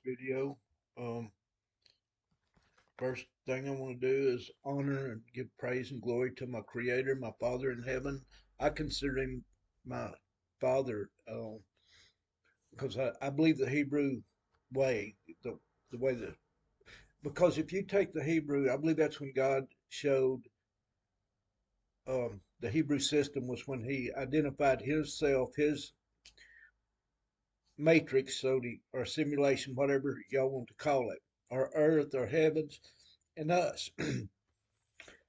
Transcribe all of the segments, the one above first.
video. Um, First thing I want to do is honor and give praise and glory to my Creator, my Father in heaven. I consider Him my Father because I believe the Hebrew way, the way that, because if you take the Hebrew, I believe that's when God showed the Hebrew system was when He identified Himself, His matrix, or simulation, whatever y'all want to call it, or earth, or heavens, and us.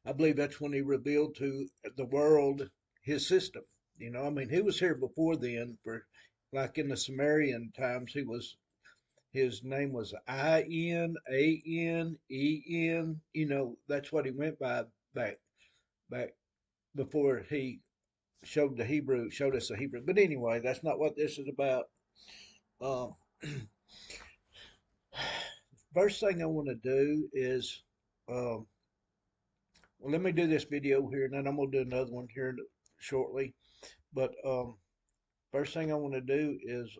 I believe that's when he revealed to the world his system. I mean, he was here before then. For like in the Sumerian times, his name was Inanen. That's what he went by back before he showed us the Hebrew. But anyway, that's not what this is about. Um, First thing I want to do is, um, well, let me do this video here, and then I'm gonna do another one here shortly. But first thing I want to do is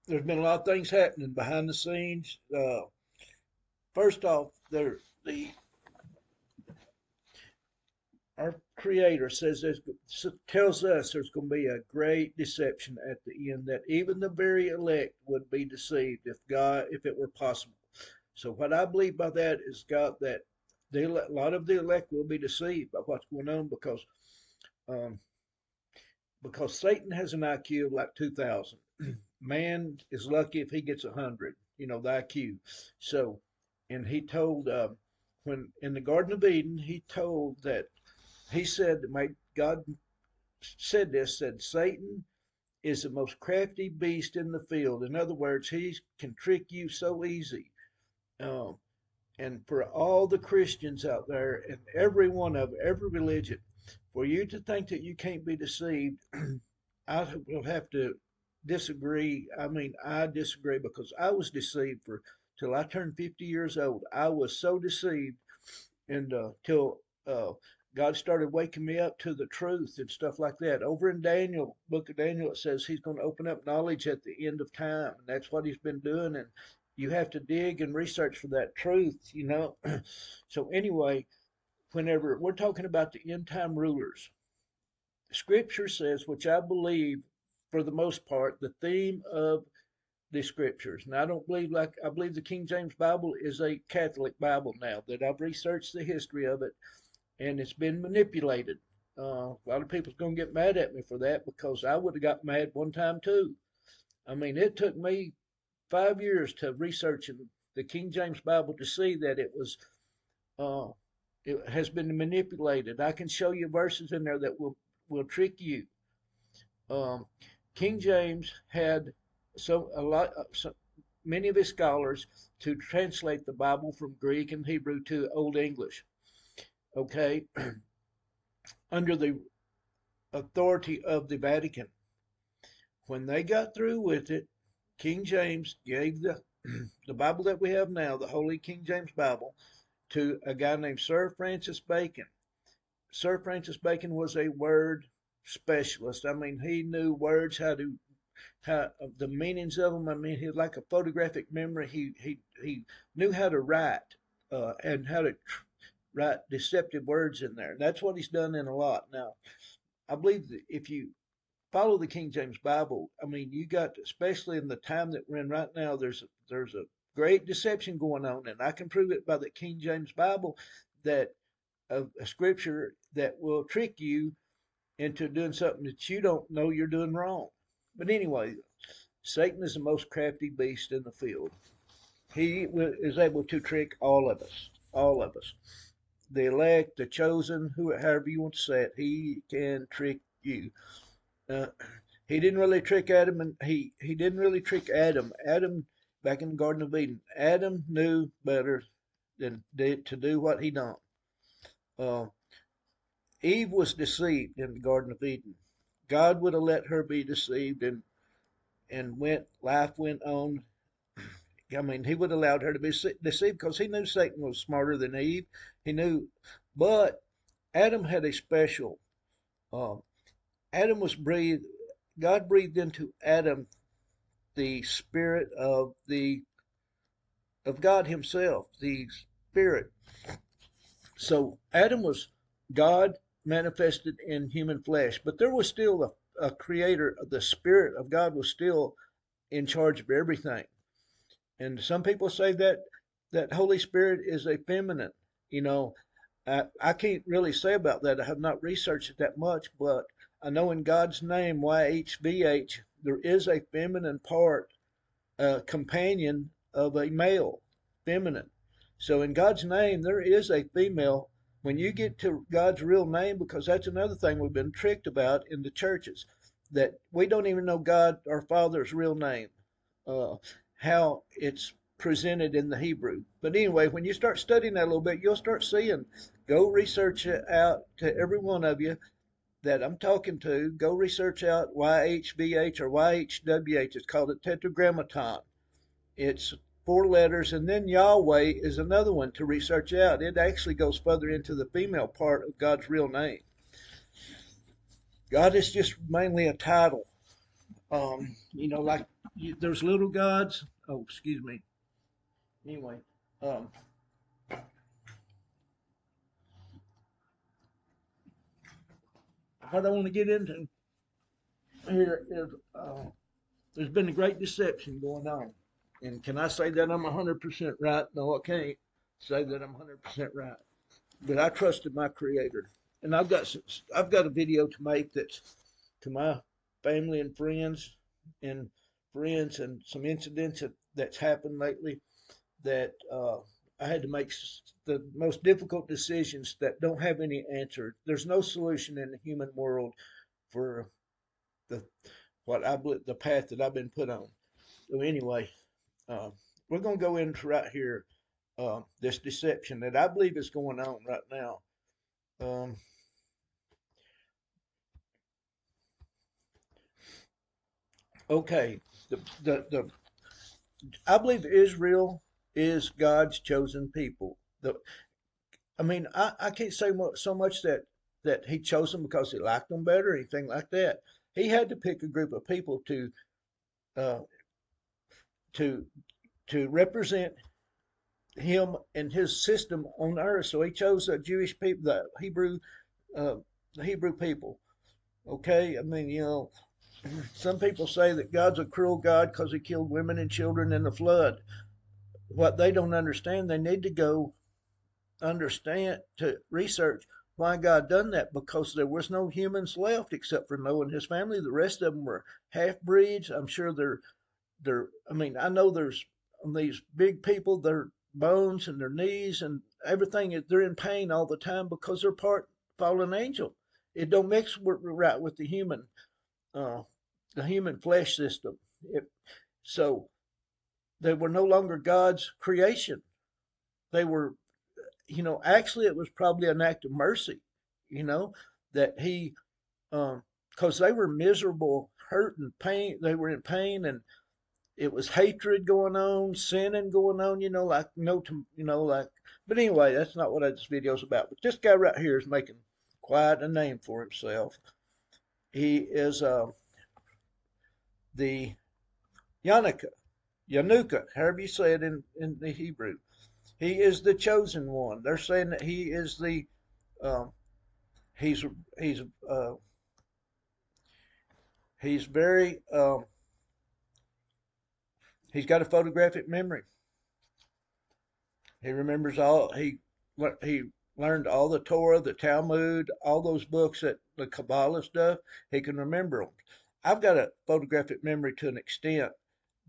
there's been a lot of things happening behind the scenes. First off, the our Creator tells us there's going to be a great deception at the end, that even the very elect would be deceived if it were possible. So what I believe by that is God that a lot of the elect will be deceived by what's going on um, because Satan has an IQ of like 2,000. Man is lucky if he gets 100. The IQ. So, and he told when in the Garden of Eden, he said that God said Satan is the most crafty beast in the field. In other words, he can trick you so easy. Um, and for all the Christians out there, and every religion, for you to think that you can't be deceived, I will have to disagree. I mean, I disagree because I was deceived for till I turned 50 years old. I was so deceived, and till God started waking me up to the truth and stuff like that. Over in book of Daniel, it says He's going to open up knowledge at the end of time, and that's what He's been doing. And you have to dig and research for that truth. So anyway, whenever we're talking about the end time rulers, Scripture says, which I believe for the most part, the theme of the Scriptures. And I believe the King James Bible is a Catholic Bible now, that I've researched the history of it, and it's been manipulated. A lot of people's going to get mad at me for that, because I would have got mad one time too. I mean, it took me 5 years to research the King James Bible to see that uh, it has been manipulated. I can show you verses in there that will trick you. Um, King James had many of his scholars to translate the Bible from Greek and Hebrew to Old English. Okay, under the authority of the Vatican. When they got through with it, King James gave the Bible that we have now, the Holy King James Bible, to a guy named Sir Francis Bacon. Sir Francis Bacon was a word specialist. I mean, he knew words, how the meanings of them. I mean, he had like a photographic memory. He knew how to write and how to write deceptive words in there. That's what he's done in a lot. Now, I believe that if you follow the King James Bible, I mean, you got, especially in the time that we're in right now, there's a great deception going on, and I can prove it by the King James Bible, that a scripture that will trick you into doing something that you don't know you're doing wrong. But anyway, Satan is the most crafty beast in the field. He is able to trick all of us, all of us. The elect, the chosen, however you want to say it, he can trick you. Uh, he didn't really trick Adam, and he didn't really trick Adam. Adam, back in the Garden of Eden, Adam knew better to do what he done. Uh, Eve was deceived in the Garden of Eden. God would have let her be deceived, and life went on. I mean, he would have allowed her to be deceived because he knew Satan was smarter than Eve. He knew, but Adam had a special Um, Adam was breathed. God breathed into Adam the spirit of God Himself, the Spirit. So Adam was God manifested in human flesh, but there was still a creator. The Spirit of God was still in charge of everything. And some people say that Holy Spirit is a feminine. You know, I can't really say about that. I have not researched it that much, but I know in God's name, YHVH, there is a feminine part, companion of a male, feminine. So in God's name, there is a female. When you get to God's real name, because that's another thing we've been tricked about in the churches, that we don't even know God, our Father's real name, uh, how it's presented in the Hebrew. But anyway, when you start studying that a little bit, you'll start seeing. Go research it out, to every one of you that I'm talking to. Go research out YHVH or YHWH. It's called a tetragrammaton. It's 4 letters, and then Yahweh is another one to research out. It actually goes further into the female part of God's real name. God is just mainly a title. Like there's little gods. Oh, excuse me. Anyway, um, what I want to get into here is there's been a great deception going on. And can I say that I'm 100% right? No, I can't say that I'm 100% right. But I trusted my Creator, and I've got a video to make that's to my family and friends, and some incidents that's happened lately that I had to make the most difficult decisions that don't have any answer. There's no solution in the human world for the the path that I've been put on. So anyway, uh, we're gonna go into right here this deception that I believe is going on right now. Um, okay, the I believe Israel is God's chosen people. I can't say so much that He chose them because He liked them better or anything like that. He had to pick a group of people uh, to to represent Him and His system on earth. So He chose the Jewish people, uh, the Hebrew people. Okay, I mean, some people say that God's a cruel God because He killed women and children in the flood. What they don't understand, they need to go understand to research why God done that, because there was no humans left except for Noah and his family. The rest of them were half breeds. I'm sure they're. I mean, I know there's these big people, their bones and their knees and everything. They're in pain all the time because they're part fallen angel. It don't mix right with uh, the human flesh system. It, so they were no longer God's creation. They were, actually it was probably an act of mercy, you know, that He, because they were miserable, hurt and pain. They were in pain, and it was hatred going on, sinning going on, like no, like. But anyway, that's not what this video's about. But this guy right here is making quite a name for himself. He is the Yanuka, Yanuka, however you say it in the Hebrew. He is the chosen one. They're saying that he is the um, he's he's uh, he's very he's got a photographic memory. He remembers all he learned all the Torah, the Talmud, all those books, that the Kabbalah stuff. He can remember them. I've got a photographic memory to an extent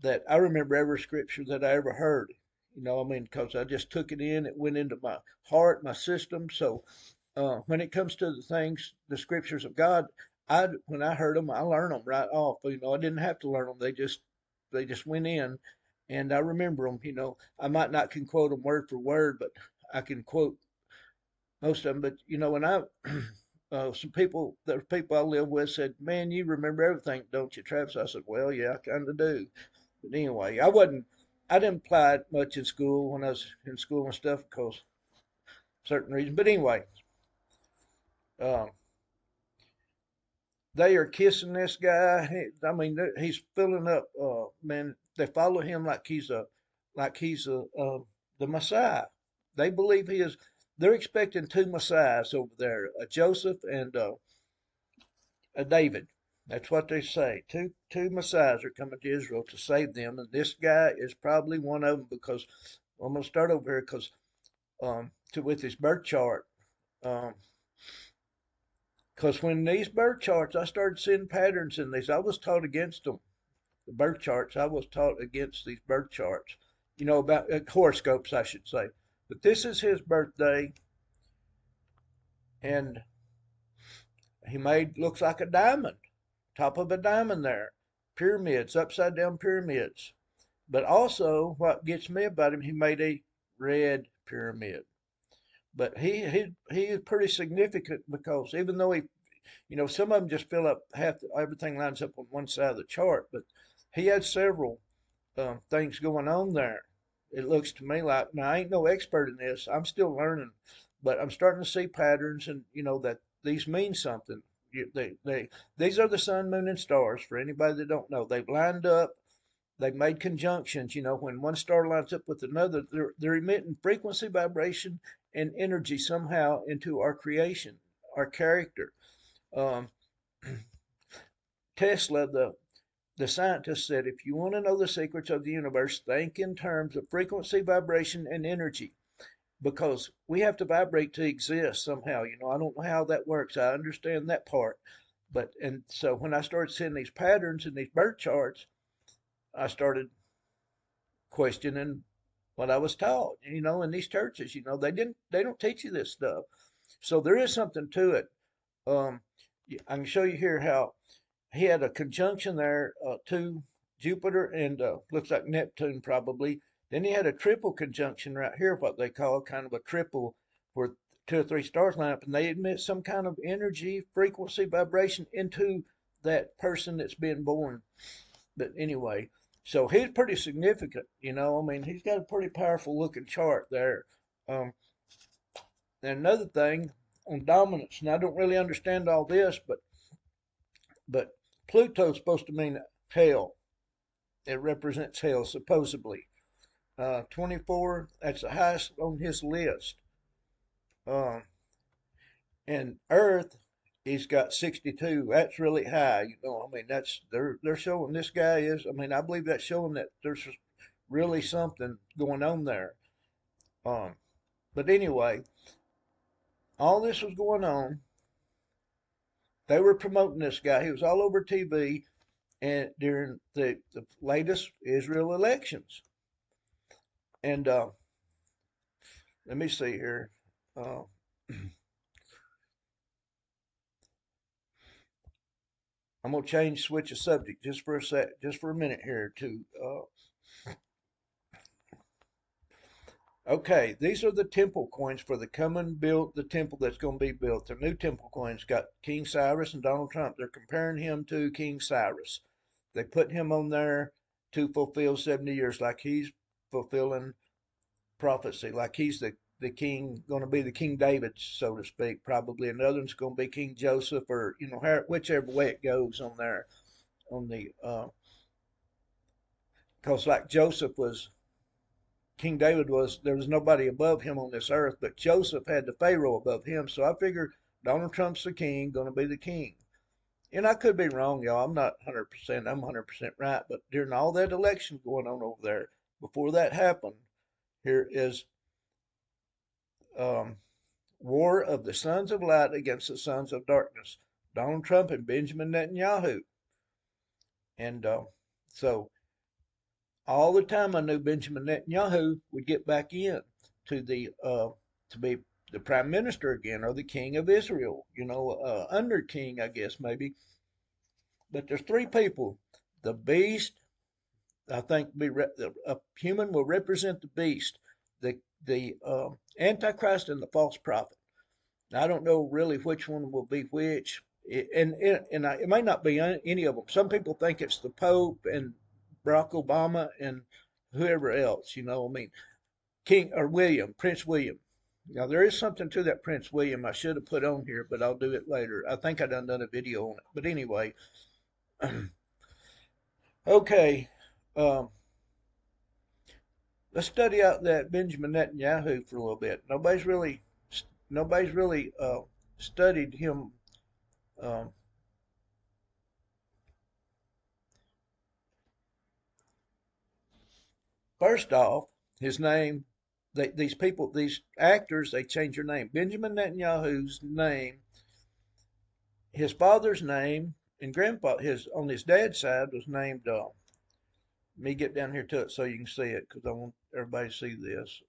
that I remember every scripture that I ever heard. Because I just took it in. It went into my heart, my system. So when it comes to the things, the scriptures of God, when I heard them, I learned them right off. I didn't have to learn them; they just went in, and I remember them. I might not can quote them word for word, but I can quote most of them. But when I the people I live with said, "Man, you remember everything, don't you, Travis?" I said, "Well, yeah, I kind of do." But anyway, I didn't apply it much in school when I was in school and stuff because certain reasons. But anyway, um, they are kissing this guy. I mean, he's filling up. Man, they follow him like he's the Messiah. They believe he is. They're expecting two messiahs over there, a Joseph and a David. That's what they say. Two messiahs are coming to Israel to save them, and this guy is probably one of them. Because I'm going to start over here because with his birth chart. Um, Because when these birth charts, I started seeing patterns in these. I was taught against them. The birth charts, I was taught against these birth charts. About horoscopes, I should say. But this is his birthday, and he made looks like a diamond, top of a diamond there, pyramids, upside down pyramids. But also, what gets me about him, he made a red pyramid. But he is pretty significant because even though some of them just fill up everything lines up on one side of the chart, but he had several things going on there. It looks to me like, now I ain't no expert in this. I'm still learning, but I'm starting to see patterns, and that these mean something. These are the sun, moon, and stars. For anybody that don't know, they've lined up. They've made conjunctions. When one star lines up with another, they're emitting frequency, vibration, and energy somehow into our creation, our character. Um, Tesla, the scientist, said, if you want to know the secrets of the universe, think in terms of frequency, vibration, and energy, because we have to vibrate to exist somehow. I don't know how that works. I understand that part. And so when I started seeing these patterns in these birth charts, I started questioning what I was taught. In these churches, they don't teach you this stuff. So there is something to it. Um, I can show you here how he had a conjunction there to Jupiter and looks like Neptune probably. Then he had a triple conjunction right here, what they call kind of a triple, where two or three stars line up, and they emit some kind of energy, frequency, vibration into that person that's been born. But anyway, so he's pretty significant. I mean, he's got a pretty powerful looking chart there. Um, and another thing on dominance, and I don't really understand all this, but Pluto's supposed to mean hell. It represents hell, supposedly. 24, that's the highest on his list. Uh, and Earth, he's got 62. That's really high. I mean, they're showing this guy is. I mean, I believe that's showing that there's really something going on there. Um, but anyway, all this was going on. They were promoting this guy. He was all over TV and during the latest Israel elections. And let me see here. Uh, I'm gonna switch the subject just for a minute here to. Okay, these are the temple coins for the temple that's going to be built. The new temple coins got King Cyrus and Donald Trump. They're comparing him to King Cyrus. They put him on there to fulfill 70 years, like he's fulfilling prophecy, like he's the king, going to be the King David, so to speak, probably. Another one's going to be King Joseph, or whichever way it goes on there, on the because like Joseph was, King David was, there was nobody above him on this earth, but Joseph had the Pharaoh above him. So I figured Donald Trump's the king, going to be the king. And I could be wrong, y'all. I'm not 100%. I'm 100% right. But during all that election going on over there, before that happened, here is um, War of the Sons of Light against the Sons of Darkness. Donald Trump and Benjamin Netanyahu. And so all the time I knew Benjamin Netanyahu would get back in to the to be the prime minister again, or the king of Israel, under king, I guess, maybe. But there's three people. The beast, I think, a human will represent the beast, the Antichrist, and the false prophet. Now, I don't know really which one will be which. It may not be any of them. Some people think it's the Pope and Barack Obama and whoever else. I mean, King or William, Prince William. Now there is something to that Prince William I should have put on here, but I'll do it later. I think I done a video on it. But anyway, okay. Um, let's study out that Benjamin Netanyahu for a little bit. Nobody's really studied him. Um, First off, his name. These actors, they change their name. Benjamin Netanyahu's name, his father's name, and grandpa his on his dad's side was named. Let me get down here to it so you can see it because I want everybody to see this.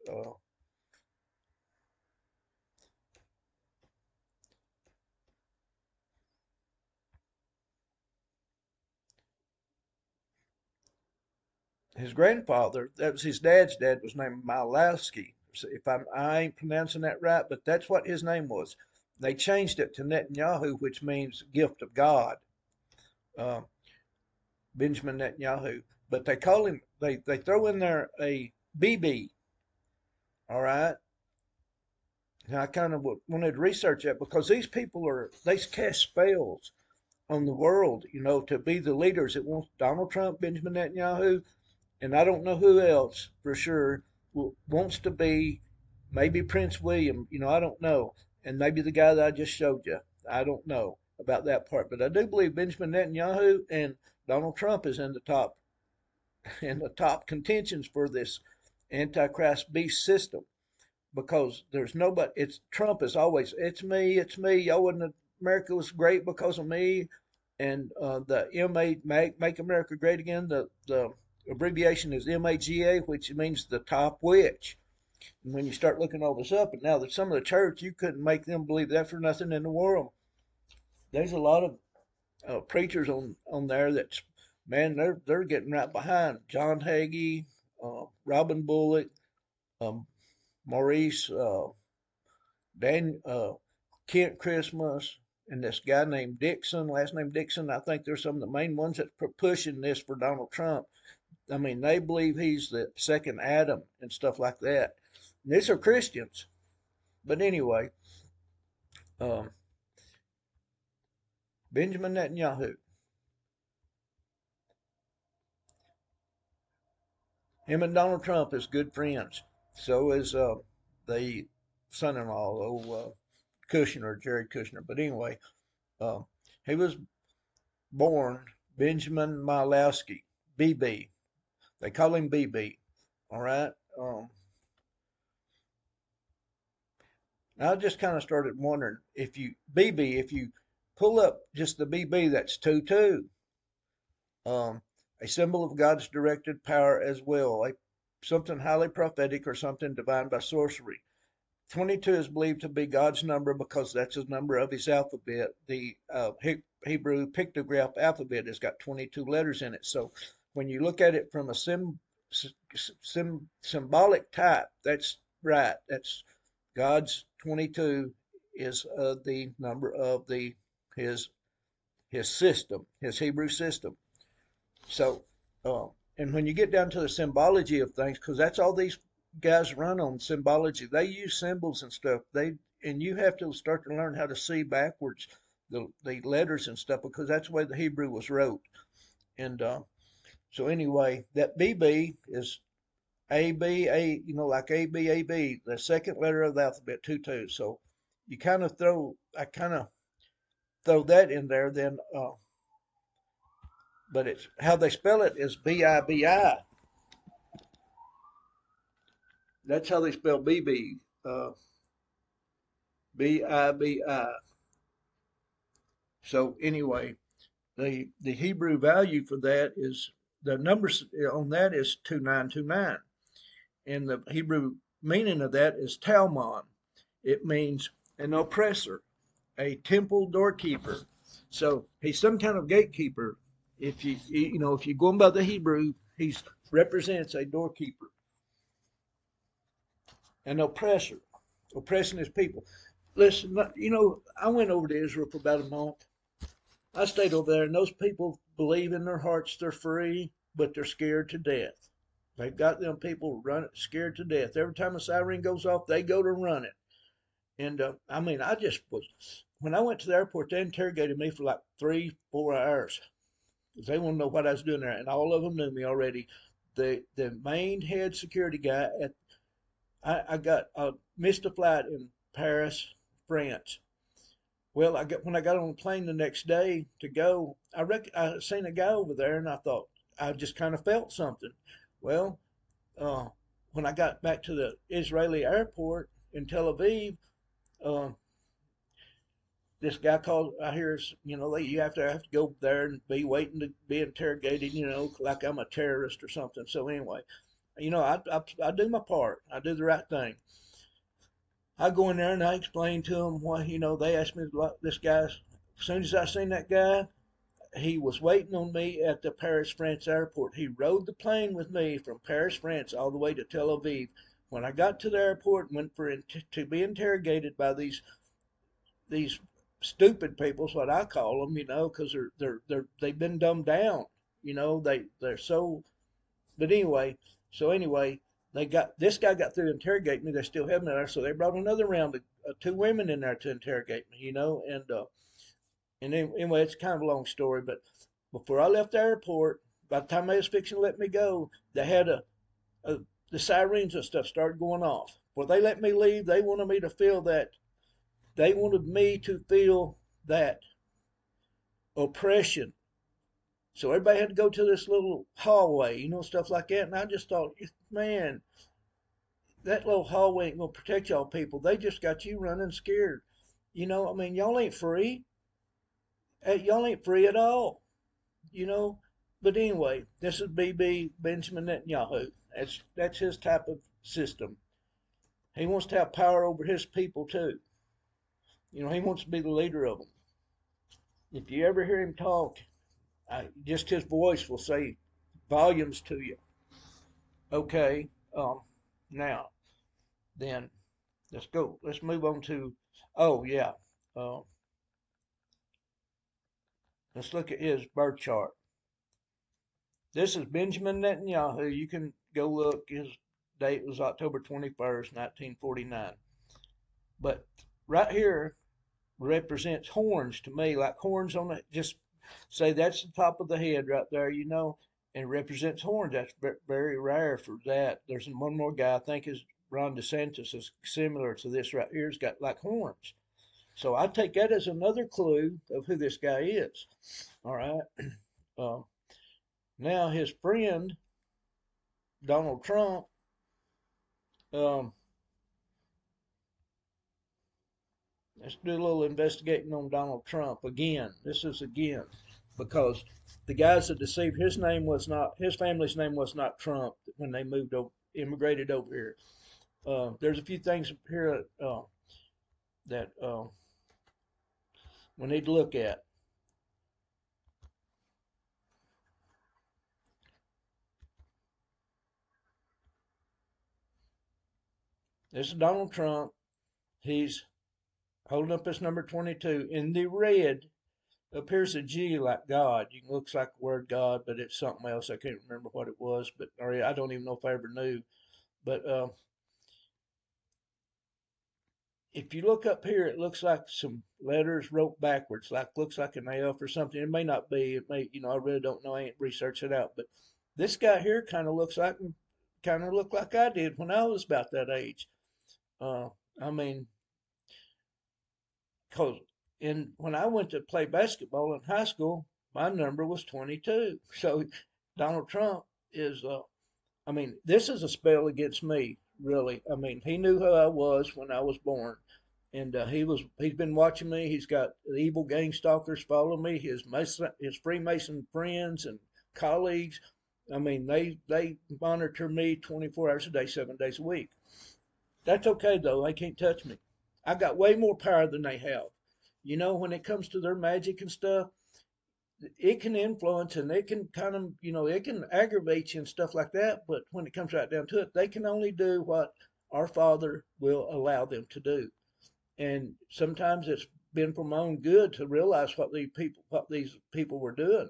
His grandfather, that was his dad's dad, was named Milowski. So if I ain't pronouncing that right, but that's what his name was. They changed it to Netanyahu, which means gift of God, uh, Benjamin Netanyahu. But they call him, they throw in there a BiBi, all right? And I kind of wanted to research that because these people they cast spells on the world, to be the leaders. It wants Donald Trump, Benjamin Netanyahu, and I don't know who else for sure wants to be, maybe Prince William, I don't know, and maybe the guy that I just showed you. I don't know about that part, but I do believe Benjamin Netanyahu and Donald Trump is in the top contentions for this Antichrist beast system because there's nobody. It's Trump is always it's me. Y'all wouldn't. America was great because of me, and the Make America Great Again. The abbreviation is MAGA, which means the top witch. And when you start looking all this up, and now that some of the church, you couldn't make them believe that for nothing in the world. There's a lot of preachers on there that's man, they're getting right behind John Hagee, Robin Bullock, um, Maurice, Dan, Kent Christmas, and this guy named Dixon, last name Dixon. I think they're some of the main ones that pushing this for Donald Trump. I mean, they believe he's the second Adam and stuff like that. And these are Christians. But anyway, um, Benjamin Netanyahu, him and Donald Trump is good friends. So is the son-in-law, Kushner, Jared Kushner. But anyway, uh, he was born Benjamin Milowski, BB. They call him BB. All right. I just kind of started wondering if you pull up just the BB, that's 2-2. A symbol of God's directed power as well, something highly prophetic or something divine by sorcery. 22 is believed to be God's number because that's the number of his alphabet. The Hebrew pictograph alphabet has got 22 letters in it. So when you look at it from a symbolic type, that's right. That's God's 22 is the number of his his system, his Hebrew system. So, and when you get down to the symbology of things, because that's all these guys run on symbology. They use symbols and stuff. And you have to start to learn how to see backwards the letters and stuff because that's the way the Hebrew was wrote. And so anyway, that BB is A, like A B, the second letter of the alphabet, 2-2. So I kind of throw that in there. Then, but it's how they spell it is BiBi. That's how they spell BB. BiBi. So anyway, the Hebrew value for that is the numbers on that is 2929, and the Hebrew meaning of that is Talmon. It means an oppressor, a temple doorkeeper. So he's some kind of gatekeeper. If you're going by the Hebrew, he represents a doorkeeper, an oppressor, oppressing his people. Listen, I went over to Israel for about a month. I stayed over there, and those people believe in their hearts they're free, but they're scared to death. They've got them people scared to death. Every time a siren goes off, they go to running. And I mean, I just was, when I went to the airport, they interrogated me for like 3, 4 hours because they want to know what I was doing there. And all of them knew me already. The main head security guy at, I got missed a flight in Paris, France. Well, when I got on the plane the next day to go, I seen a guy over there, and I thought I just kind of felt something. Well, uh, when I got back to the Israeli airport in Tel Aviv, uh, this guy called. I hear, you have to go there and be waiting to be interrogated, like I'm a terrorist or something. So anyway, I do my part. I do the right thing. I go in there and I explain to them why, they asked me this guy. As soon as I seen that guy, he was waiting on me at the Paris, France airport. He rode the plane with me from Paris, France, all the way to Tel Aviv. When I got to the airport and went to be interrogated by these stupid people, is what I call them, because they've been dumbed down. They're so. But anyway, they got this guy got through interrogating me. They still have me there, so they brought another round of two women in there to interrogate me. And anyway, it's kind of a long story, but before I left the airport, by the time they was fixing to let me go, they had a the sirens and stuff started going off. Before they let me leave, they wanted me to feel that oppression. So everybody had to go to this little hallway, stuff like that. And I just thought, man, that little hallway ain't gonna protect y'all people. They just got you running scared. I mean, y'all ain't free. Y'all ain't free at all. you know. But anyway, this is BiBi Benjamin Netanyahu. That's his type of system. He wants to have power over his people too. He wants to be the leader of them. If you ever hear him talk, just his voice will say volumes to you. Okay, now then, let's go. Let's move on to. Oh yeah, uh, let's look at his birth chart. This is Benjamin Netanyahu. You can go look. His date was October 21st, 1949. But right here represents horns to me, like horns on it. Just say that's the top of the head right there, and represents horns. That's very rare for that. There's one more guy, I think is Ron DeSantis, is similar to this right here. He's got like horns. So I take that as another clue of who this guy is. All right. Uh, Now his friend Donald Trump. Um, let's do a little investigating on Donald Trump again. This is again because the guys that deceived his family's name was not Trump when they immigrated over here. There's a few things here that we need to look at. This is Donald Trump. He's holding up his number 22. In the red appears a G like God. It looks like the word God, but it's something else. I can't remember what it was, or I don't even know if I ever knew. But if you look up here, it looks like some letters wrote backwards, looks like an F or something. It may not be. It may, I really don't know. I ain't researched it out. But this guy here kind of looked like I did when I was about that age. Uh, I mean, cause when I went to play basketball in high school, my number was 22. So Donald Trump is. I mean, this is a spell against me, really. I mean, he knew who I was when I was born, and he's been watching me. He's got evil gang stalkers follow me. His Freemason friends and colleagues. I mean, they monitor me 24 hours a day, 7 days a week. That's okay though. They can't touch me. I got way more power than they have. When it comes to their magic and stuff, it can influence and it can kind of, it can aggravate you and stuff like that. But when it comes right down to it, they can only do what our Father will allow them to do. And sometimes it's been for my own good to realize what these people were doing.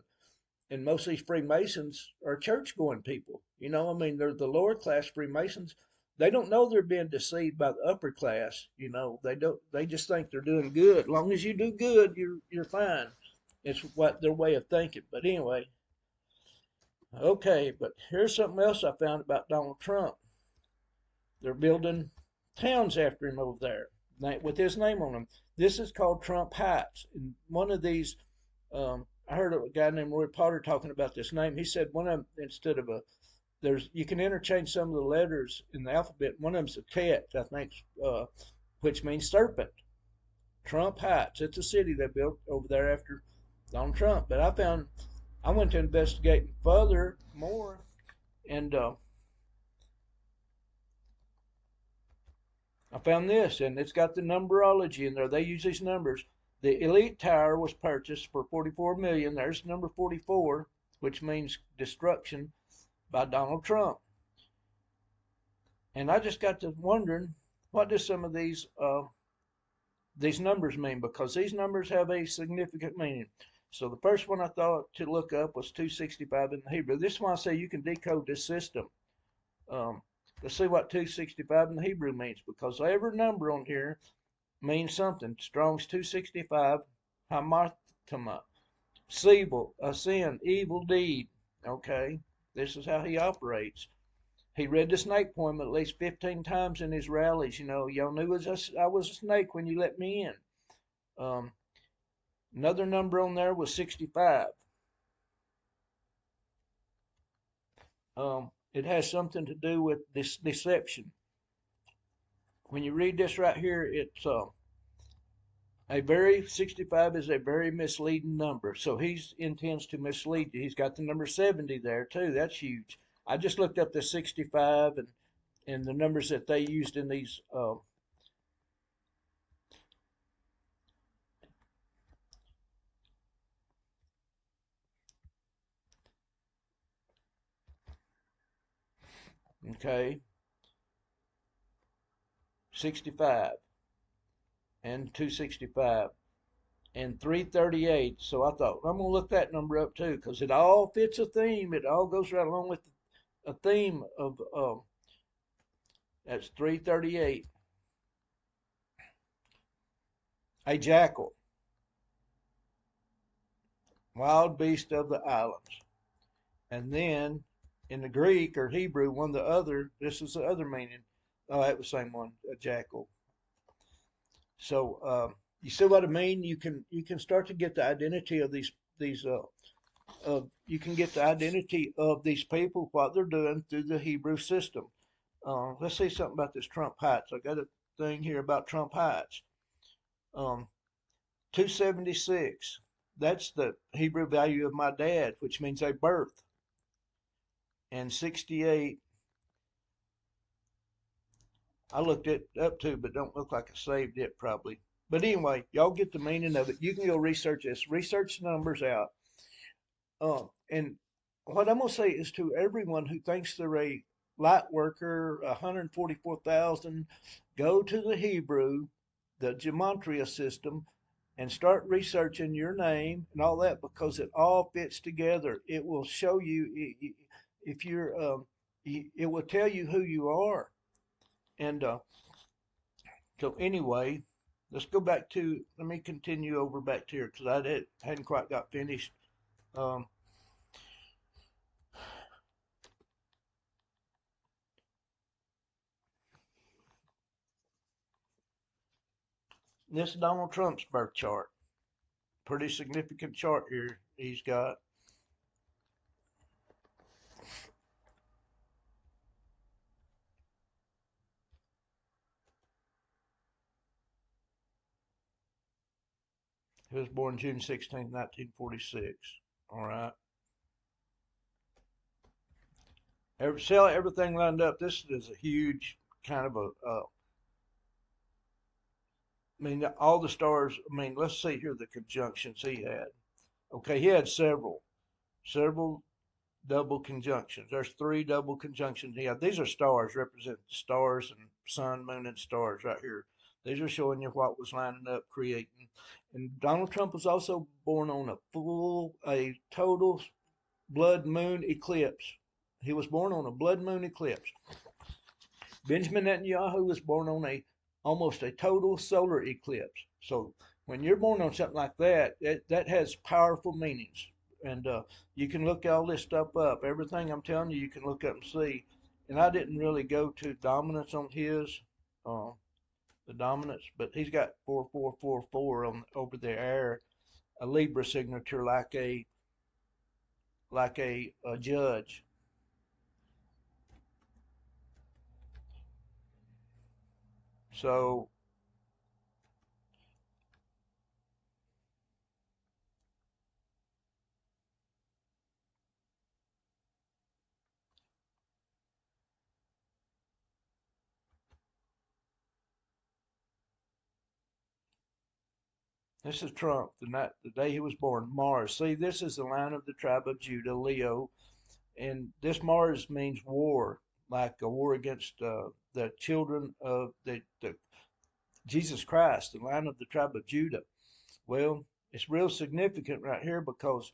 And most of these Freemasons are church going people. I mean, they're the lower class Freemasons. they don't know they're being deceived by the upper class. You know, they don't. They just think they're doing good. As long as you do good, you're fine. It's what their way of thinking. But anyway, okay. But here's something else I found about Donald Trump. They're building towns after him over there with his name on them. This is called Trump Heights. And one of these, I heard a guy named Roy Potter talking about this name. He said one of them, instead of a, there's, you can interchange some of the letters in the alphabet. One of them's a tet, I think, which means serpent. Trump Heights. It's a city they built over there after Donald Trump. But I went to investigate further, more, and I found this, and it's got the numberology in there. They use these numbers. The Elite Tower was purchased for 44 million. There's number 44, which means destruction, by Donald Trump. And I just got to wondering, what do some of these numbers mean? Because these numbers have a significant meaning. So the first one I thought to look up was 265 in the Hebrew. This is why I say you can decode this system. Let's see what 265 in the Hebrew means, because every number on here means something. Strong's 265, hamartama, a sin, evil deed. Okay, this is how he operates. He read the snake poem at least 15 times in his rallies. You know, y'all knew I was a snake when you let me in. Another number on there was 65. It has something to do with this deception. When you read this right here, it's 65 is a very misleading number. So he intends to mislead you. He's got the number 70 there too. That's huge. I just looked up the 65 and the numbers that they used in these okay, 65 and 265 and 338. So I thought, I'm going to look that number up too, because it all fits a theme. It all goes right along with a theme of, that's 338. A jackal, wild beast of the islands. And then in the Greek or Hebrew, this is the other meaning. Oh, that was the same one, a jackal. So you see what I mean? You can start to get the identity of these you can get the identity of these people, what they're doing through the Hebrew system. Let's see something about this Trump Heights. I got a thing here about Trump Heights. 276. That's the Hebrew value of my dad, which means a birth. And 68. I looked it up too, but don't look like I saved it probably. But anyway, y'all get the meaning of it. You can go research this. Research the numbers out. And what I'm going to say is to everyone who thinks they're a light worker, 144,000, go to the Hebrew, the gematria system, and start researching your name and all that, because it all fits together. It will show you if you're, it will tell you who you are. And so anyway, let's go back to, let me continue over back to here, because I hadn't quite got finished. This is Donald Trump's birth chart. Pretty significant chart here he's got. He was born June 16, 1946. All right. Everything lined up. This is a huge kind of I mean, all the stars. I mean, let's see here the conjunctions he had. Okay, he had several double conjunctions. There's 3 double conjunctions he had. These are stars, represent stars and sun, moon, and stars right here. These are showing you what was lining up, creating. And Donald Trump was also born on a total blood moon eclipse. He was born on a blood moon eclipse. Benjamin Netanyahu was born on almost a total solar eclipse. So when you're born on something like that, that has powerful meanings. And you can look all this stuff up. Everything I'm telling you, you can look up and see. And I didn't really go to dominance on his, uh, the dominance, but he's got 4444 on over the air, a Libra signature like a judge. So this is Trump, the day he was born. Mars. See, this is the line of the tribe of Judah, Leo, and this Mars means war, like a war against the children of the Jesus Christ, the line of the tribe of Judah. Well, it's real significant right here because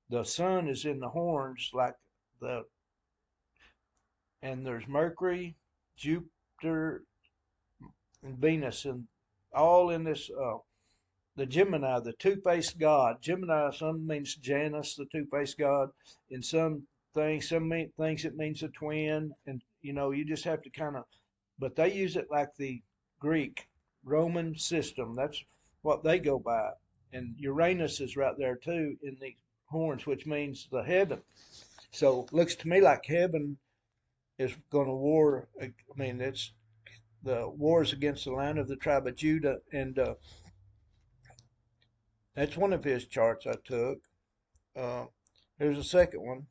the sun is in the horns, like the and there's Mercury, Jupiter, and Venus, and all in this the Gemini, the two-faced god. Gemini, some means Janus, the two-faced god. In some things it means a twin, and you just have to kind of. But they use it like the Greek Roman system. That's what they go by. And Uranus is right there too in the horns, which means the heaven. So looks to me like heaven is going to war. I mean, it's the wars against the line of the tribe of Judah, and that's one of his charts I took. Uh, Here's a second one.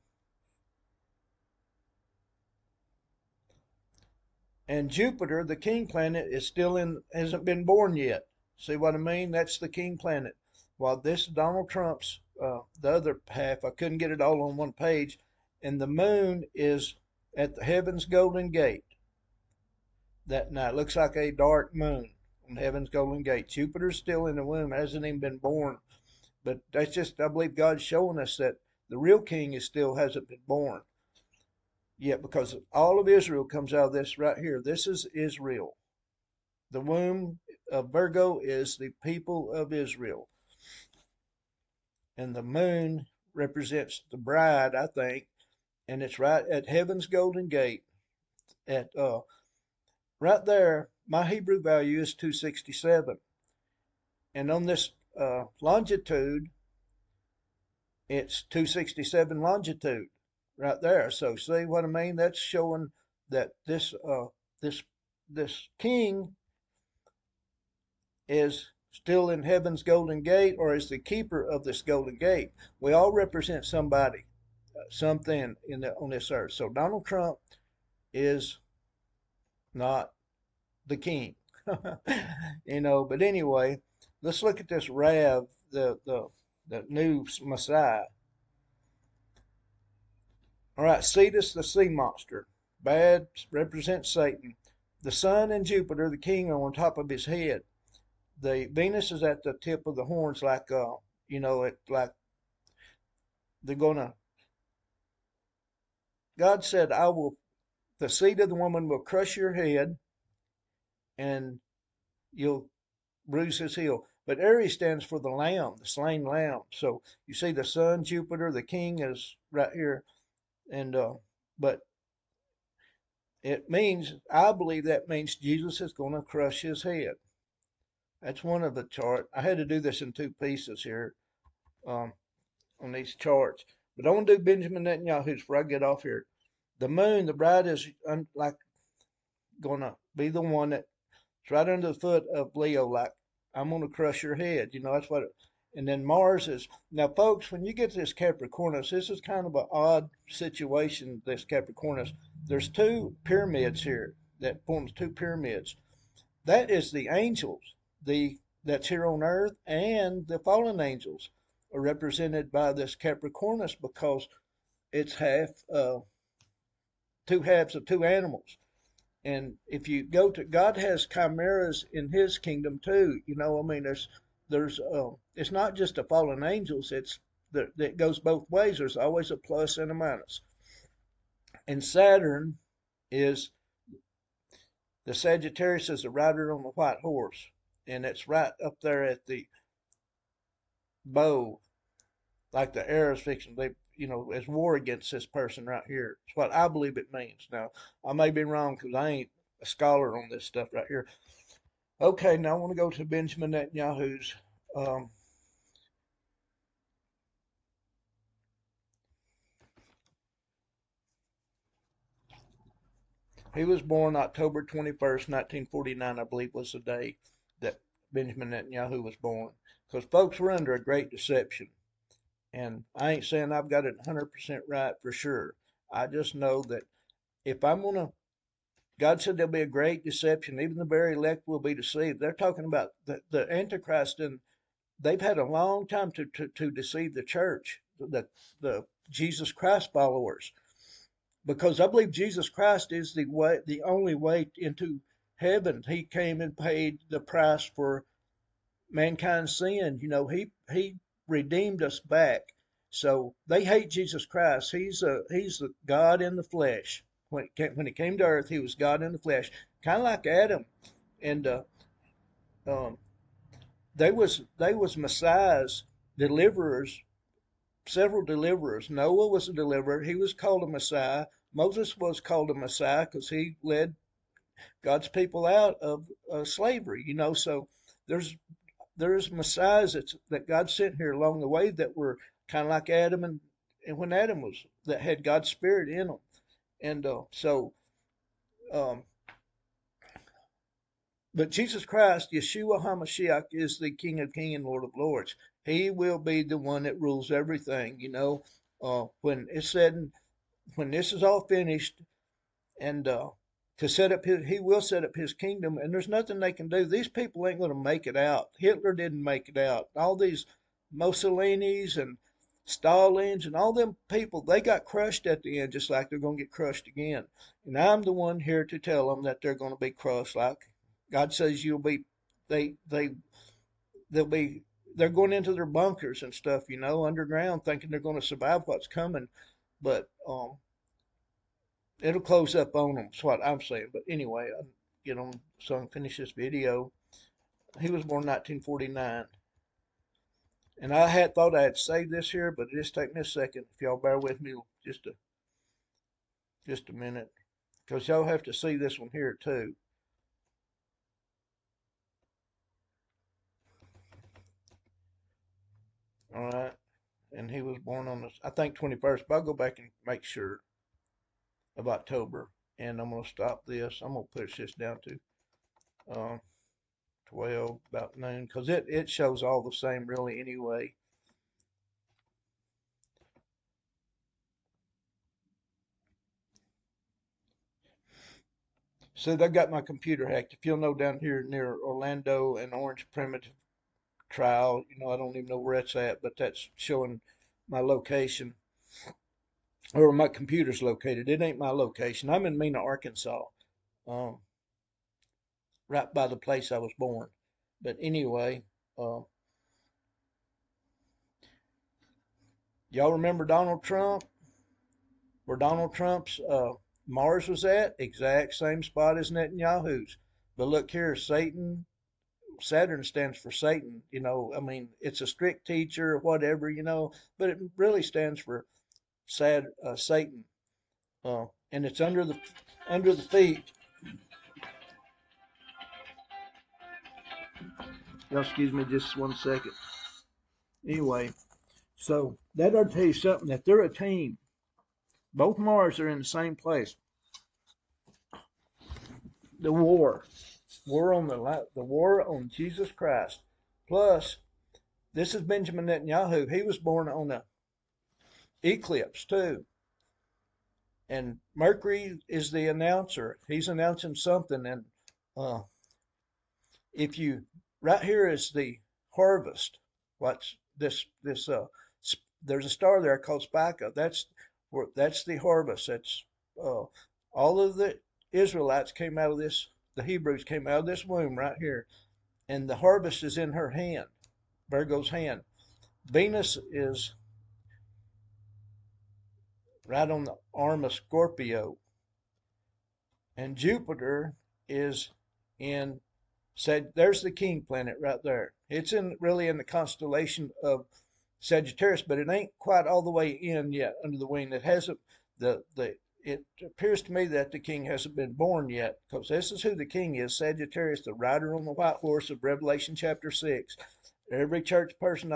And Jupiter, the king planet, is still hasn't been born yet. See what I mean? That's the king planet. While this Donald Trump's, the other half, I couldn't get it all on one page. And the moon is at the heaven's golden gate that night. Looks like a dark moon on heaven's golden gate. Jupiter's still in the womb, hasn't even been born. But that's just, I believe God's showing us that the real king still hasn't been born yet, because all of Israel comes out of this right here. This is Israel. The womb of Virgo is the people of Israel. And the moon represents the bride, I think. And it's right at heaven's golden gate. At right there, my Hebrew value is 267. And on this longitude, it's 267 longitude right there. So see what I mean? That's showing that this this king is still in heaven's golden gate, or is the keeper of this golden gate. We all represent somebody, something on this earth. So Donald Trump is not the king. But anyway, let's look at this Rav, the new Messiah. All right, Cetus, the sea monster. Bad represents Satan. The sun and Jupiter, the king, are on top of his head. The Venus is at the tip of the horns, like like they're gonna. God said, "I will." The seed of the woman will crush your head, and you'll bruise his heel. But Aries stands for the lamb, the slain lamb. So you see the sun, Jupiter, the king is right here, and but it means, I believe that means Jesus is going to crush his head. That's one of the chart. I had to do this in two pieces here. On these charts. But I want to do Benjamin Netanyahu's before I get off here. The moon, the bride, is like going to be the one that's right under the foot of Leo, like, I'm going to crush your head. That's what and then Mars is. Now, folks, when you get to this Capricornus, this is kind of an odd situation, this Capricornus. There's two pyramids here that forms two pyramids. That is the angels, that's here on earth, and the fallen angels are represented by this Capricornus, because it's two halves of two animals. And if you go to, God has chimeras in his kingdom too. I mean, there's it's not just the fallen angels. It goes both ways. There's always a plus and a minus. And Saturn is The Sagittarius is the rider on the white horse, and it's right up there at the bow, like the arrows fixing. They, as war against this person right here. It's what I believe it means. Now, I may be wrong because I ain't a scholar on this stuff right here. Okay, now I want to go to Benjamin Netanyahu's. Um, he was born October 21st, 1949, I believe was the day that Benjamin Netanyahu was born. Because folks were under a great deception. And I ain't saying I've got it 100% right for sure. I just know that if I'm going to, God said there'll be a great deception. Even the very elect will be deceived. They're talking about the Antichrist, and they've had a long time to deceive the church, the Jesus Christ followers. Because I believe Jesus Christ is the way, the only way into heaven. He came and paid the price for mankind's sin. He redeemed us back. So they hate Jesus Christ. He's the God in the flesh. When he came to earth, he was God in the flesh, kind of like Adam. And um, they was messiahs, deliverers, several deliverers. Noah was a deliverer. He was called a messiah. Moses was called a messiah because he led God's people out of slavery. So there's there's messiahs that God sent here along the way that were kind of like Adam, and when Adam was, that had God's spirit in them. And um, but Jesus Christ, Yeshua HaMashiach, is the King of Kings and Lord of Lords. He will be the one that rules everything. When it's said, when this is all finished, and to set up he will set up his kingdom, and there's nothing they can do. These people ain't going to make it out. Hitler didn't make it out. All these Mussolinis and Stalins and all them people, they got crushed at the end, just like they're going to get crushed again. And I'm the one here to tell them that they're going to be crushed, like God says you'll be. They'll be. They're going into their bunkers and stuff, underground, thinking they're going to survive what's coming, but it'll close up on them. That's what I'm saying. But anyway, I get on so I can finish this video. He was born 1949, and I had thought I had saved this here, but it just take me a second. If y'all bear with me just a minute, because y'all have to see this one here too. All right, and he was born on I think 21st, but I'll go back and make sure of October. And I'm gonna stop this. I'm gonna push this down to 12 about noon, because it shows all the same really anyway. So they got my computer hacked. If you'll know, down here near Orlando and Orange Primitive Trial, I don't even know where that's at, but that's showing my location, or my computer's located. It ain't my location. I'm in Mena, Arkansas, um, right by the place I was born. But anyway, uh, y'all remember Donald Trump? Where Donald Trump's Mars was at? Exact same spot as Netanyahu's. But look here, Saturn stands for Satan. I mean, it's a strict teacher, whatever, but it really stands for Satan. And it's under the feet. Y'all excuse me just 1 second. Anyway, so that ought to tell you something, that they're a team. Both Mars are in the same place. The war on Jesus Christ. Plus, this is Benjamin Netanyahu. He was born on a eclipse too. And Mercury is the announcer. He's announcing something. And uh, if you, right here is the harvest. What's this? There's a star there called Spica. That's the harvest. That's uh, all of the Israelites came out of this. The Hebrews came out of this womb right here, and the harvest is in her hand, Virgo's hand. Venus is right on the arm of Scorpio, and Jupiter is in there's the king planet right there. It's really in the constellation of Sagittarius, but it ain't quite all the way in yet under the wing. It hasn't the it appears to me that the king hasn't been born yet, because this is who the king is: Sagittarius, the rider on the white horse of Revelation chapter 6. Every church person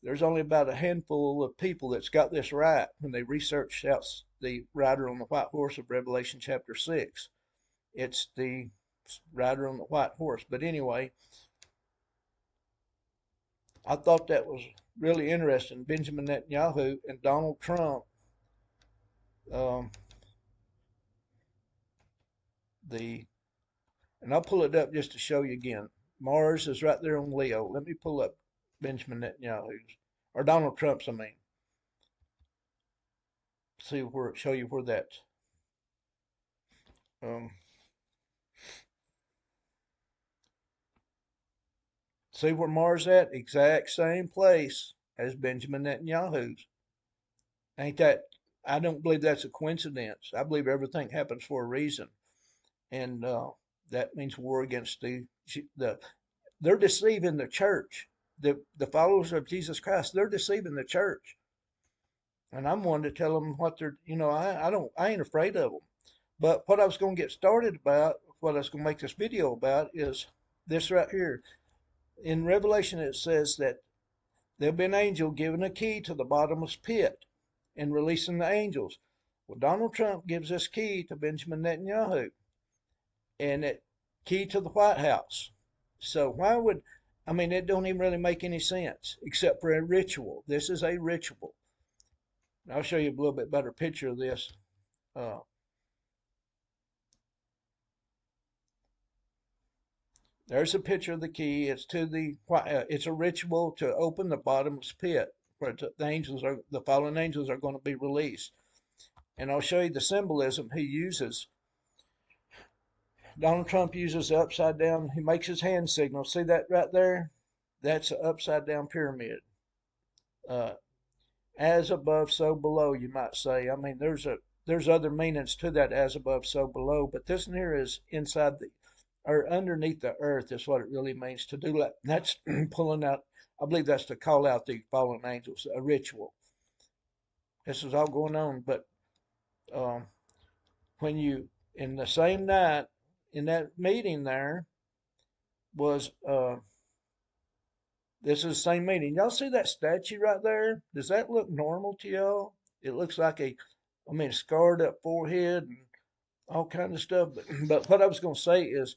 there's only about a handful of people that's got this right when they research out the rider on the white horse of Revelation chapter 6. It's the rider on the white horse. But anyway, I thought that was really interesting. Benjamin Netanyahu and Donald Trump, um, and I'll pull it up just to show you again. Mars is right there on Leo. Let me pull up Benjamin Netanyahu's, or Donald Trump's, I mean. Show you where that's. Um, see where Mars at? Exact same place as Benjamin Netanyahu's. Ain't that? I don't believe that's a coincidence. I believe everything happens for a reason, and that means war against the. They're deceiving the church. The followers of Jesus Christ. They're deceiving the church, and I'm one to tell them what they're. I ain't afraid of them. But what I was going to get started about, what I was going to make this video about, is this right here. In Revelation, it says that there'll be an angel giving a key to the bottomless pit and releasing the angels. Well, Donald Trump gives this key to Benjamin Netanyahu, and it key to the White House. So it don't even really make any sense except for a ritual. This is a ritual. I'll show you a little bit better picture of this. Uh, there's a picture of the key. It's a ritual to open the bottomless pit where the fallen angels are going to be released. And I'll show you the symbolism he uses. Donald Trump uses the upside down. He makes his hand signal. See that right there? That's an upside down pyramid. Uh, as above, so below, you might say. I mean, there's other meanings to that as above, so below, but this one here is inside or underneath the earth is what it really means to do. That's pulling out. I believe that's to call out the fallen angels, a ritual. This is all going on, but um, when you in the same night in that meeting there was this is the same meeting. Y'all see that statue right there? Does that look normal to y'all? It looks like scarred up forehead and all kind of stuff. But what I was going to say is,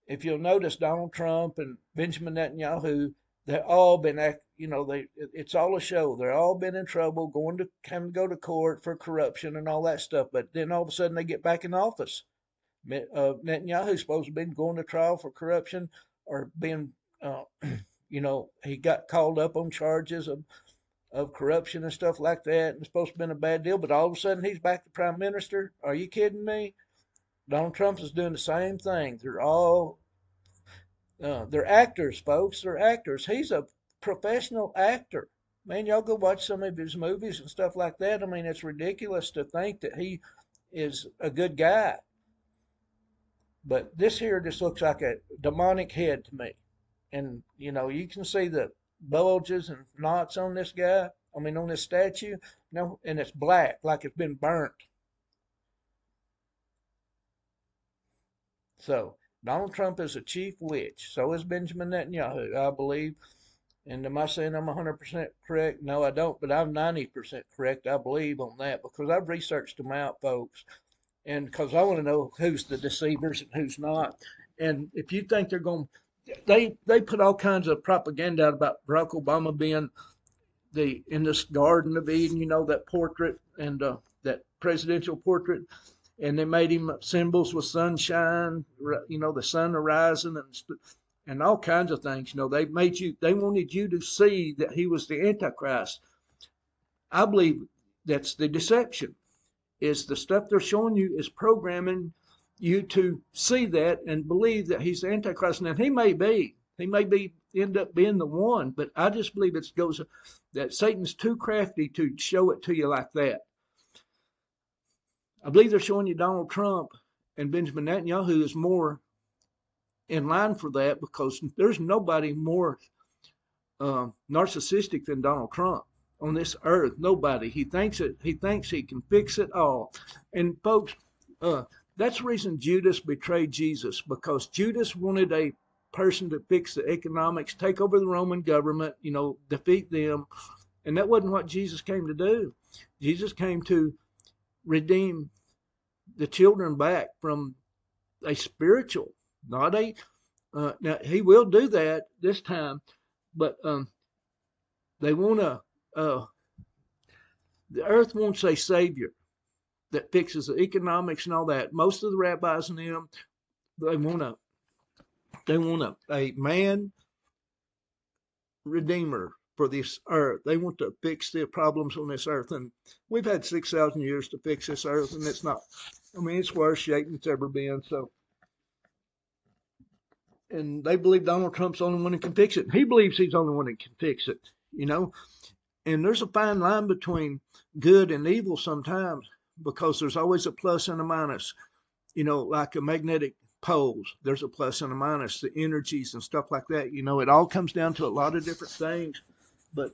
if you'll notice, Donald Trump and Benjamin Netanyahu, they've all it's all a show. They're all been in trouble, having to go to court for corruption and all that stuff. But then all of a sudden they get back in office. Netanyahu's supposed to have been going to trial for corruption or being, he got called up on charges of corruption and stuff like that. And it's supposed to have been a bad deal, but all of a sudden he's back to prime minister. Are you kidding me? Donald Trump is doing the same thing. They're actors, folks. They're actors. He's a professional actor. Man, y'all go watch some of his movies and stuff like that. I mean, it's ridiculous to think that he is a good guy. But this here just looks like a demonic head to me. And, you can see the bulges and knots on this guy. On this statue. And it's black, like it's been burnt. So, Donald Trump is a chief witch. So is Benjamin Netanyahu, I believe. And am I saying I'm 100% correct? No, I don't, but I'm 90% correct, I believe, on that, because I've researched them out, folks. And because I want to know who's the deceivers and who's not. And if you think they're going, they put all kinds of propaganda out about Barack Obama being in this Garden of Eden, that portrait and that presidential portrait, and they made him symbols with sunshine, the sun arising and all kinds of things. They wanted you to see that he was the Antichrist. I believe that's the deception. Is the stuff they're showing you is programming you to see that and believe that he's the Antichrist. And he may be end up being the one, but I just believe that Satan's too crafty to show it to you like that. I believe they're showing you Donald Trump And Benjamin Netanyahu is more in line for that because there's nobody more narcissistic than Donald Trump on this earth. Nobody. He thinks he can fix it all. And folks, that's the reason Judas betrayed Jesus, because Judas wanted a person to fix the economics, take over the Roman government, defeat them. And that wasn't what Jesus came to do. Jesus came to redeem the children back from a spiritual, not a. Now he will do that this time, but they want to. The earth wants a savior that fixes the economics and all that. Most of the rabbis and them, they want a man redeemer for this earth. They want to fix the problems on this earth, and we've had 6,000 years to fix this earth, and it's not. I mean, it's worse shape than it's ever been. So, and they believe Donald Trump's the only one that can fix it. He believes he's the only one that can fix it. And there's a fine line between good and evil sometimes, because there's always a plus and a minus. Like a magnetic poles, there's a plus and a minus, the energies and stuff like that. It all comes down to a lot of different things. But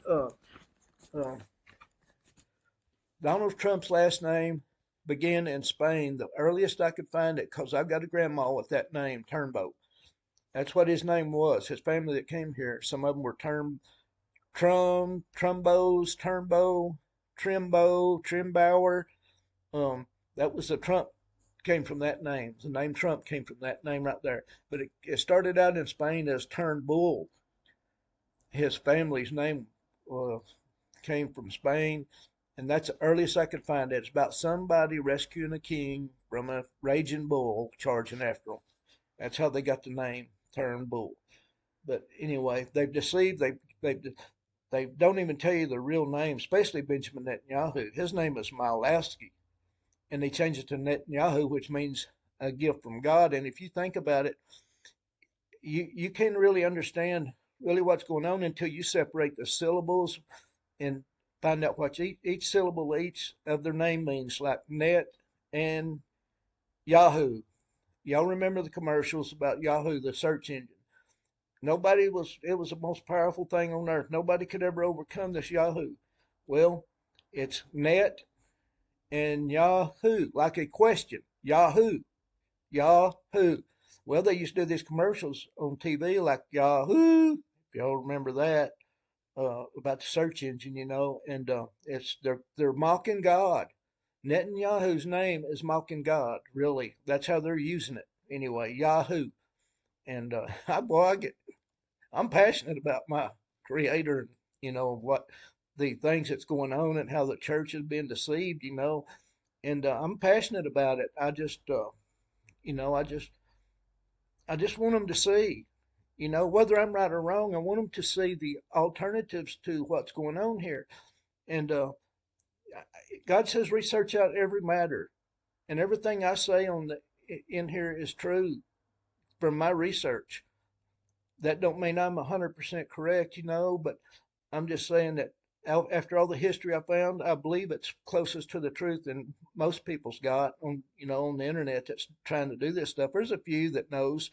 Donald Trump's last name began in Spain. The earliest I could find it, because I've got a grandma with that name, Turnbow. That's what his name was. His family that came here, some of them were Trumbos, Turnbow, Trimbauer. That was the Trump came from that name. The name Trump came from that name right there. But it started out in Spain as Turnbull. His family's name came from Spain, and that's the earliest I could find it. It's about somebody rescuing a king from a raging bull charging after him. That's how they got the name Turnbull. But anyway, they've deceived. They don't even tell you the real name, especially Benjamin Netanyahu. His name is Milowski, and they changed it to Netanyahu, which means a gift from God. And if you think about it, you can't really understand really what's going on until you separate the syllables and find out what each syllable, each of their name means, like Net and Yahoo. Y'all remember the commercials about Yahoo, the search engine? It was the most powerful thing on earth. Nobody could ever overcome this Yahoo. Well, it's Net and Yahoo, like a question. Yahoo, Yahoo. Well, they used to do these commercials on TV like Yahoo, if y'all remember that, about the search engine, and they're mocking God. Netanyahu's name is mocking God, really. That's how they're using it. Anyway, Yahoo. And I'm passionate about my creator and, what the things that's going on and how the church has been deceived, and I'm passionate about it. You know, I just want them to see, whether I'm right or wrong. I want them to see the alternatives to what's going on here. And God says, research out every matter, and everything I say in here is true from my research. That don't mean I'm 100% correct, but I'm just saying that after all the history I found, I believe it's closest to the truth than most people's got on the internet that's trying to do this stuff. There's a few that knows.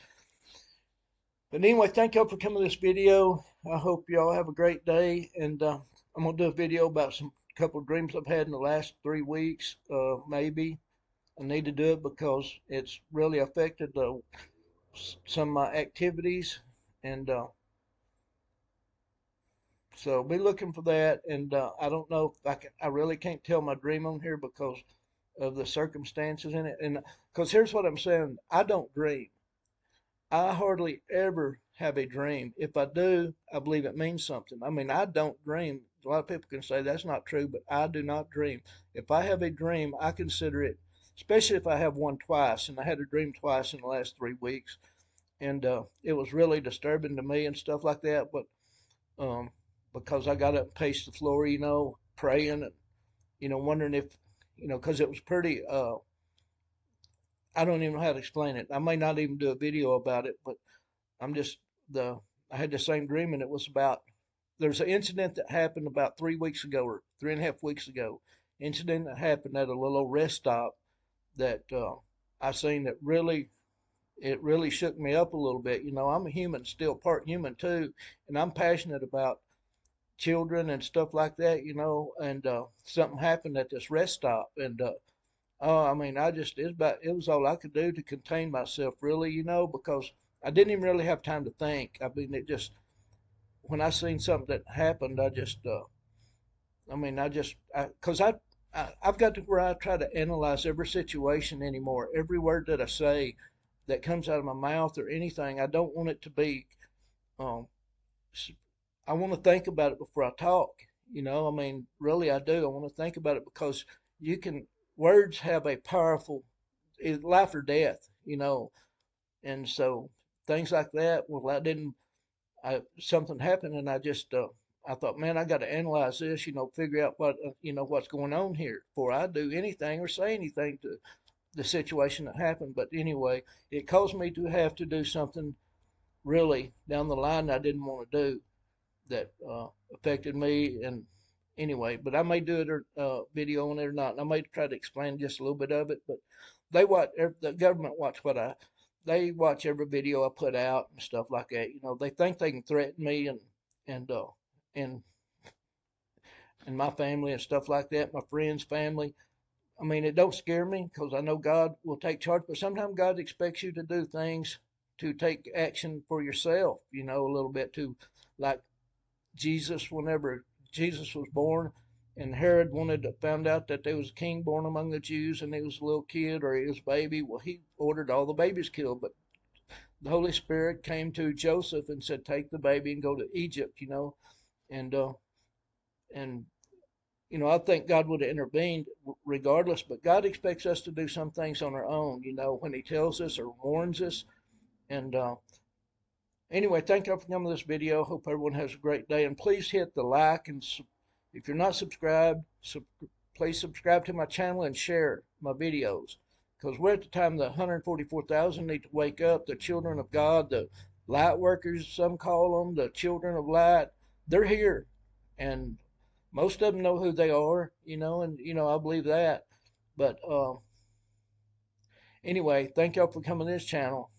But anyway, thank y'all for coming to this video. I hope y'all have a great day. And I'm going to do a video about some couple of dreams I've had in the last 3 weeks. Maybe I need to do it because it's really affected some of my activities. And so be looking for that. And I don't know if I really can't tell my dream on here because of the circumstances in it. And because here's what I'm saying, I don't dream. I hardly ever have a dream. If I do, I believe it means something. I mean, I don't dream. A lot of people can say that's not true, but I do not dream. If I have a dream, I consider it, especially if I have one twice, and I had a dream twice in the last 3 weeks, and it was really disturbing to me and stuff like that. But because I got up and paced the floor, praying and wondering if, because it was pretty. I don't even know how to explain it. I may not even do a video about it, but I'm just I had the same dream, and it was about there's an incident that happened about 3 weeks ago or 3.5 weeks ago. Incident that happened at a little rest stop that I seen that really, it really shook me up a little bit. You know, I'm a human, still part human too, and I'm passionate about children and stuff like that. You know, and something happened at this rest stop, and oh, I mean, it was all I could do to contain myself, really. You know, because I didn't even really have time to think. I mean, it just when I seen something that happened, I just I mean, because I've got to where I try to analyze every situation anymore. Every word that I say that comes out of my mouth or anything, I don't want it to be, um, I want to think about it before I talk. You know, I mean, really, I do. I want to think about it because you can, words have a powerful, life or death, you know. And so things like that, well, something happened and I thought, man, I got to analyze this, you know, figure out what's going on here before I do anything or say anything to the situation that happened. But anyway, it caused me to have to do something really down the line I didn't want to do that affected me. And anyway, but I may do it or video on it or not. And I may try to explain just a little bit of it, but the government they watch every video I put out and stuff like that. You know, they think they can threaten me and uh and and my family and stuff like that, my friends, family. I mean, it don't scare me because I know God will take charge, but sometimes God expects you to do things to take action for yourself, you know, a little bit to like whenever Jesus was born and Herod found out that there was a king born among the Jews and he was a little kid or he was a baby, well, he ordered all the babies killed. But the Holy Spirit came to Joseph and said, take the baby and go to Egypt, you know, and, uh, and, you know, I think God would have intervened regardless, but God expects us to do some things on our own, you know, when he tells us or warns us. And, anyway, thank you for coming to this video. Hope everyone has a great day. And please hit the like and if you're not subscribed, please subscribe to my channel and share my videos. Because we're at the time the 144,000 need to wake up. The children of God, the light workers, some call them, the children of light, they're here. And most of them know who they are, you know, and, you know, I believe that. But anyway, thank y'all for coming to this channel.